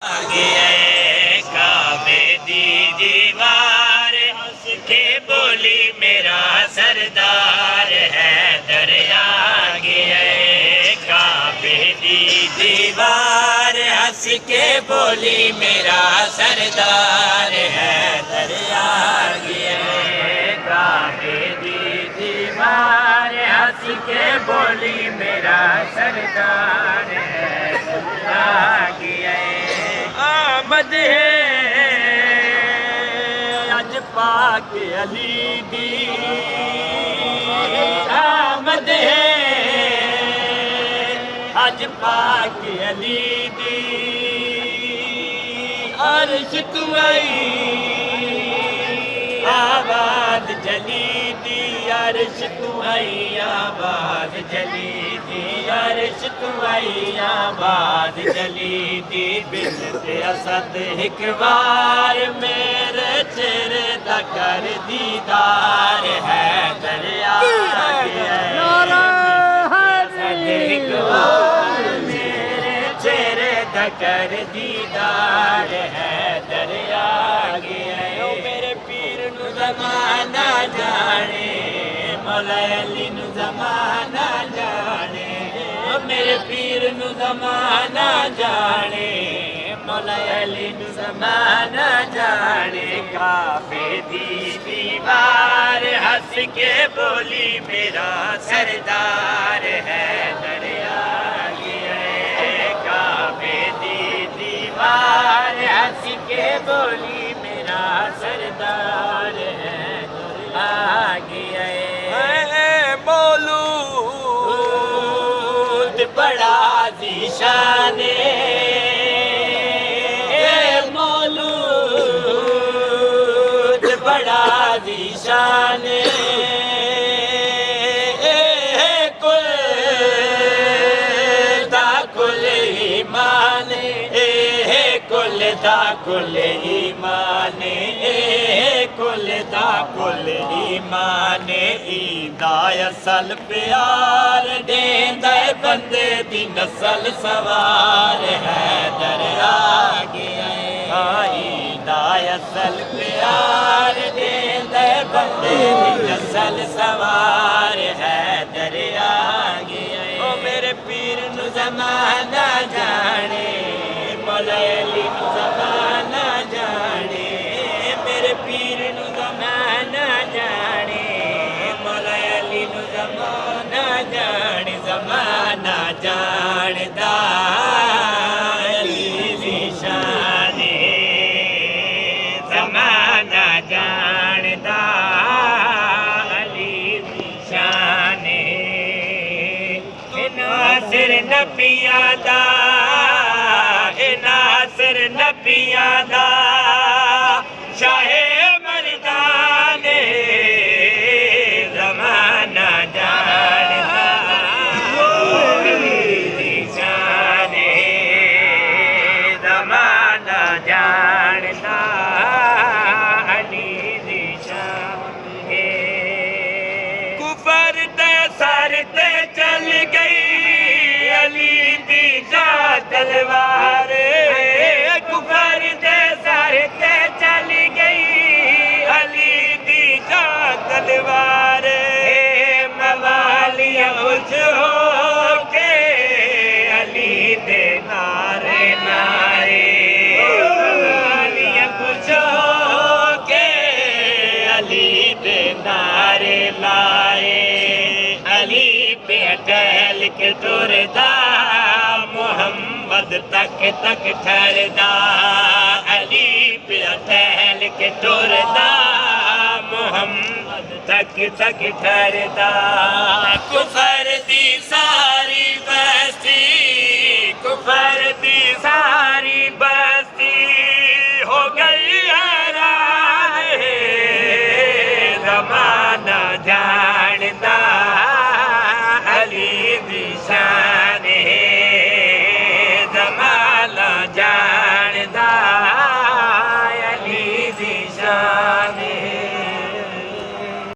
आगे काबे दी दीवार के बोली मेरा सरदार है दरिया गए काबे दी दीवार हंस के बोली मेरा सरदार है दरिया गए काबे दी दीवार हंस के बोली मेरा सरदार है दरिया गए आमद है अज पाक अली दी आमद है अज पाक अली दी अर्श तू आई आवाज़ जली दी अर्श तू आई आवाज़ जली दी अर्श तू आई आवाज़ जली दी बिन ते असद एक बार मेरे चेहरे दा कर दीदार है दरिया एक बार मेरे चेहरे दा कर दीदार है दरिया गया मेरे पीर नु ज़माना जाने मौला अली नु ज़माना जाने मेरे पीर नु ज़माना जाने मौला अली नु ज़माना जाने काबे दी दीवार हंस के बोली मेरा सरदार है दरिया गए काबे दी दीवार हंस के बोली मेरा सरदार है दरिया गए मौलूद बड़ा ज़ीशाने मौलूद बड़ा ज़ीशाने कुल दा कुल ईमाने कुल दा कुल ईमाने कुल दा कुल ईमाने ईदा असल प्यार देंदा बंदे दी नस्ल सवार है दरिया गया ईदा असल प्यार देंदा बंदे दी नस्ल सवार है दरिया गया ओ मेरे पीर नु ज़माना जाने मौला अली नु ज़माना जाने मेरे पीर नु ज़माना जाने मौला अली नु ज़माना जाने ज़माना जानदा अली दी शाने ज़माना जानदा अली दी शाने नासिर नबिया दा नासिर नबिया दा शाहे मर्दाने ज़माना जानदा अली दी शाने ज़माना जानदा अली दी शाने कुफर दे सर ते चल गई अली दी जा तलवार कुफर दे सर ते चल गई अली दी जा तलवार मवालिया खुश हो के अली दे नारे नारे मवालिया खुश हो के अली दे नारे लाए अली पे टहल के तुरदा मोहम्मद तक तक ठहरदा अली पे टहल के तुरदा मोहम्मद तक तक ठहरदा कुफर